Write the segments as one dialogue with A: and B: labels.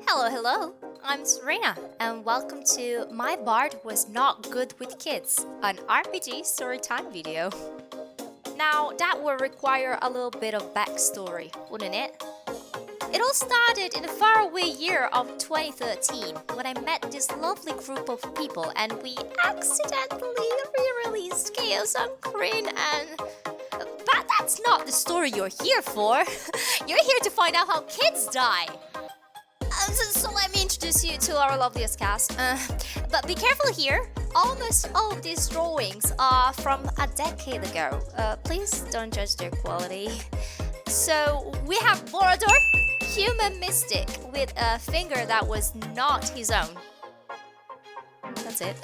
A: Hello, I'm Serena, and welcome to My Bard Was Not Good with Kids, an RPG storytime video. Now, that would require a little bit of backstory, wouldn't it? It all started in the faraway year of 2013, when I met this lovely group of people and we accidentally re-released Chaos on Kryn and... But that's not the story you're here for. You're here to find out how kids die. So let me introduce you to our loveliest cast. But be careful here. Almost all of these drawings are from a decade ago. Please don't judge their quality. So we have Borador, human mystic with a finger that was not his own. That's it.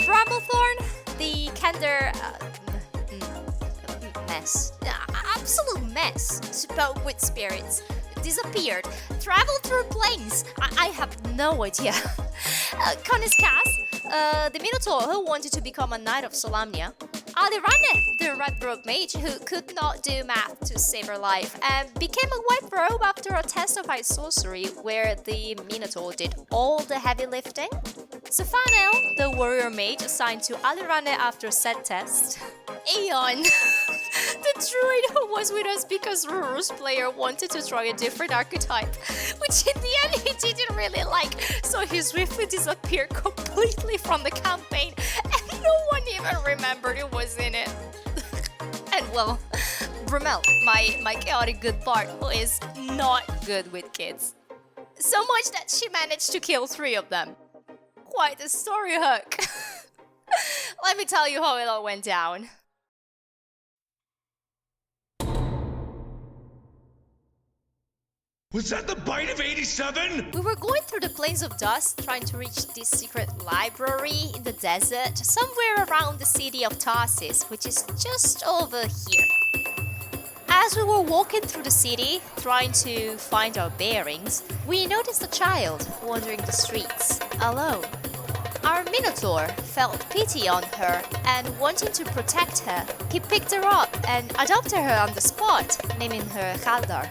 A: Bramblethorn, the Kender mess. Absolute mess. Spoke with spirits. Disappeared, traveled through planes. I have no idea. Connie's Cass, the Minotaur who wanted to become a Knight of Solamnia. Alirane, the red robe mage who could not do math to save her life and became a white robe after a test of high sorcery where the Minotaur did all the heavy lifting. Sophanel, the warrior mage assigned to Alirane after said test. Aeon, the druid who was with us because Ruru's player wanted to try a different archetype, which in the end he didn't really like, so he swiftly disappeared completely from the campaign and no one even remembered it was in it. And well, Brumel, my chaotic good bard who is not good with kids. So much that she managed to kill 3 of them. Quite a story hook. Let me tell you how it all went down.
B: Was that the bite of 87?
A: We were going through the plains of dust, trying to reach this secret library in the desert, somewhere around the city of Tarsis, which is just over here. As we were walking through the city, trying to find our bearings, we noticed a child wandering the streets, alone. Our Minotaur felt pity on her and wanting to protect her, he picked her up and adopted her on the spot, naming her Khaldar.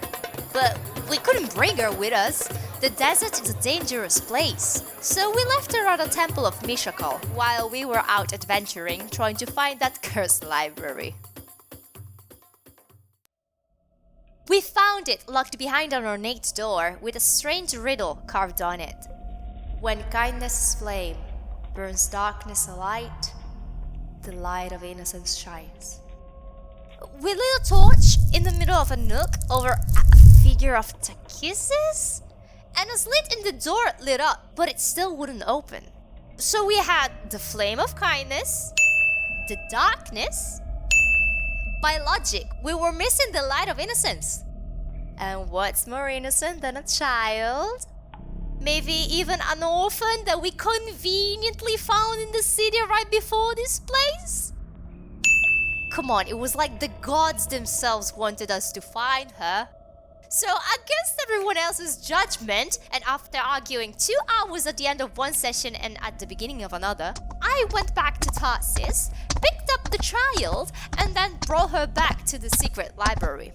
A: But we couldn't bring her with us. The desert is a dangerous place. So we left her at the temple of Mishakal while we were out adventuring, trying to find that cursed library. We found it locked behind an ornate door with a strange riddle carved on it. When kindness' flame burns darkness alight, the light of innocence shines. We lit a torch in the middle of a nook over a figure of Takisis, and a slit in the door lit up, but it still wouldn't open. So we had the flame of kindness, the darkness. By logic, we were missing the light of innocence. And what's more innocent than a child? Maybe even an orphan that we conveniently found in the city right before this place? Come on, it was like the gods themselves wanted us to find her. So against everyone else's judgment, and after arguing 2 hours at the end of one session and at the beginning of another, I went back to Tarsis, picked up the child, and then brought her back to the secret library.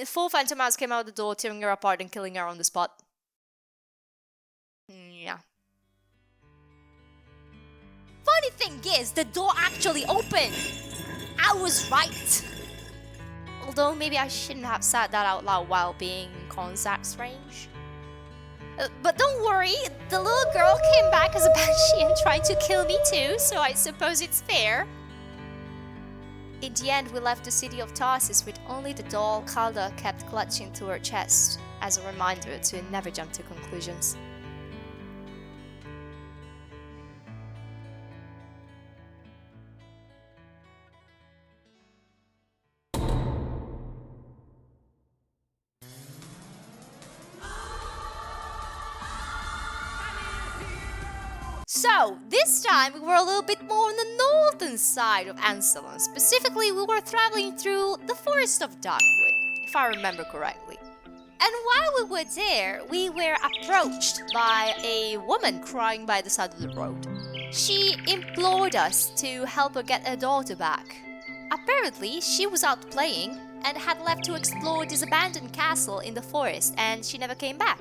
A: 4 phantom mouse came out the door, tearing her apart and killing her on the spot. Yeah. Funny thing is, the door actually opened. I was right. Although maybe I shouldn't have said that out loud while being in Konzak's range. But don't worry, the little girl came back as a banshee and tried to kill me too, so I suppose it's fair. In the end, we left the city of Tarsis with only the doll Khaldar kept clutching to her chest, as a reminder to never jump to conclusions. So, this time we were a little bit more on the northern side of Ansalon. Specifically, we were traveling through the forest of Darkwood, if I remember correctly. And while we were there, we were approached by a woman crying by the side of the road. She implored us to help her get her daughter back. Apparently, she was out playing and had left to explore this abandoned castle in the forest, and she never came back.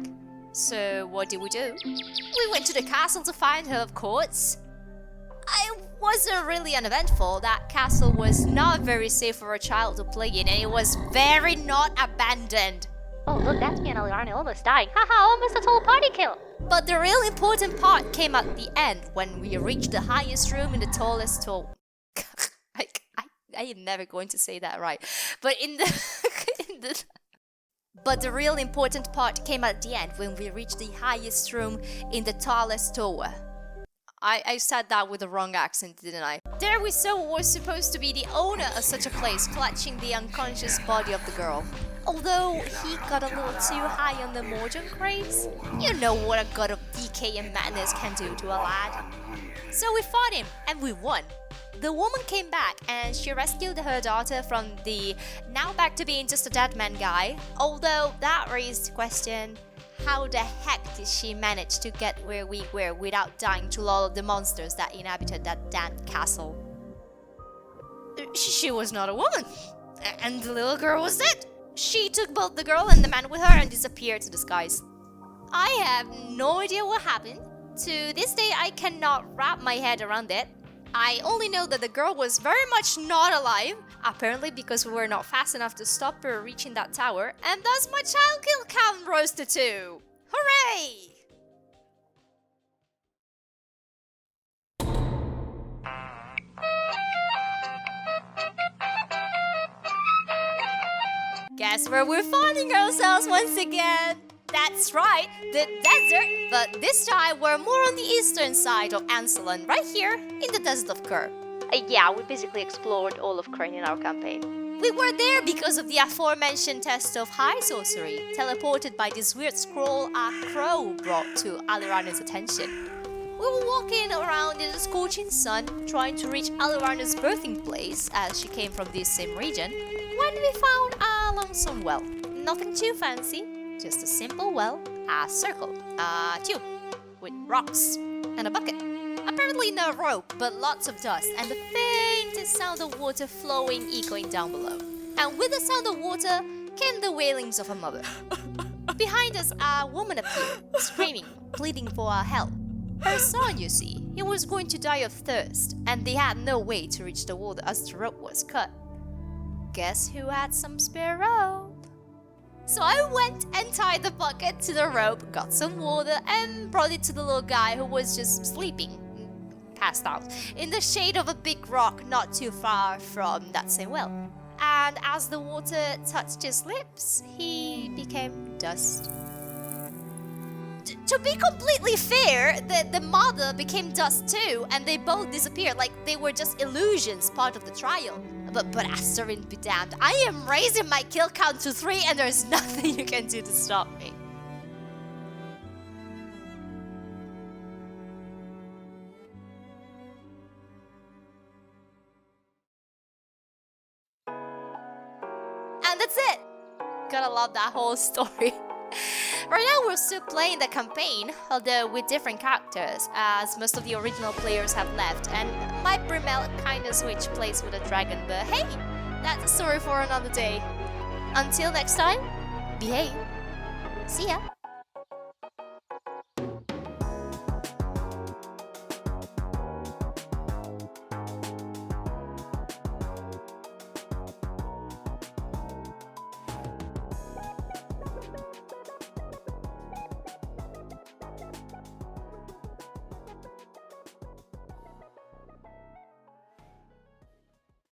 A: So what did we do? We went to the castle to find her, of course. It wasn't really uneventful. That castle was not very safe for a child to play in, and it was very not abandoned.
C: Oh, look, that's me and Aliarne almost dying. Haha, almost a total party kill.
A: But the real important part came at the end, when we reached the highest room in the tallest tower. I am never going to say that right. But But the real important part came at the end, when we reached the highest room in the tallest tower. I said that with the wrong accent, didn't I? There we saw what was supposed to be the owner of such a place clutching the unconscious body of the girl. Although he got a little too high on the modern craze. You know what a god of decay and madness can do to a lad. So we fought him, and we won. The woman came back, and she rescued her daughter from the now back to being just a dead man guy. Although that raised the question, how the heck did she manage to get where we were without dying to all of the monsters that inhabited that damned castle? She was not a woman, and the little girl was dead. She took both the girl and the man with her and disappeared to the skies. I have no idea what happened. To this day, I cannot wrap my head around it. I only know that the girl was very much not alive, apparently because we were not fast enough to stop her reaching that tower, and thus my child kill count rose to 2. Hooray! Guess where we're finding ourselves once again? That's right, the desert, but this time we're more on the eastern side of Anselon, right here in the desert of Kur.
C: Yeah, we basically explored all of Crane in our campaign.
A: We were there because of the aforementioned test of high sorcery, teleported by this weird scroll a crow brought to Aliarne's attention. We were walking around in the scorching sun, trying to reach Aliarne's birthing place, as she came from this same region, when we found a lonesome well. Nothing too fancy, just a simple well, a circle, a tube, with rocks, and a bucket. Apparently no rope, but lots of dust, and the faintest sound of water flowing echoing down below. And with the sound of water came the wailings of a mother. Behind us, a woman appeared, screaming, pleading for our help. Her son, you see, he was going to die of thirst, and they had no way to reach the water as the rope was cut. Guess who had some spare rope? So I went and tied the bucket to the rope, got some water, and brought it to the little guy who was just sleeping, passed out, in the shade of a big rock not too far from that same well. And as the water touched his lips, he became dust. To be completely fair, the mother became dust too, and they both disappeared like they were just illusions, part of the trial. But Asterin be damned, I am raising my kill count to 3 and there's nothing you can do to stop me. And that's it! Gotta love that whole story. Right now we're still playing the campaign, although with different characters, as most of the original players have left, and my Brimel kinda switched place with a dragon, but hey, that's a story for another day. Until next time, behave. See ya!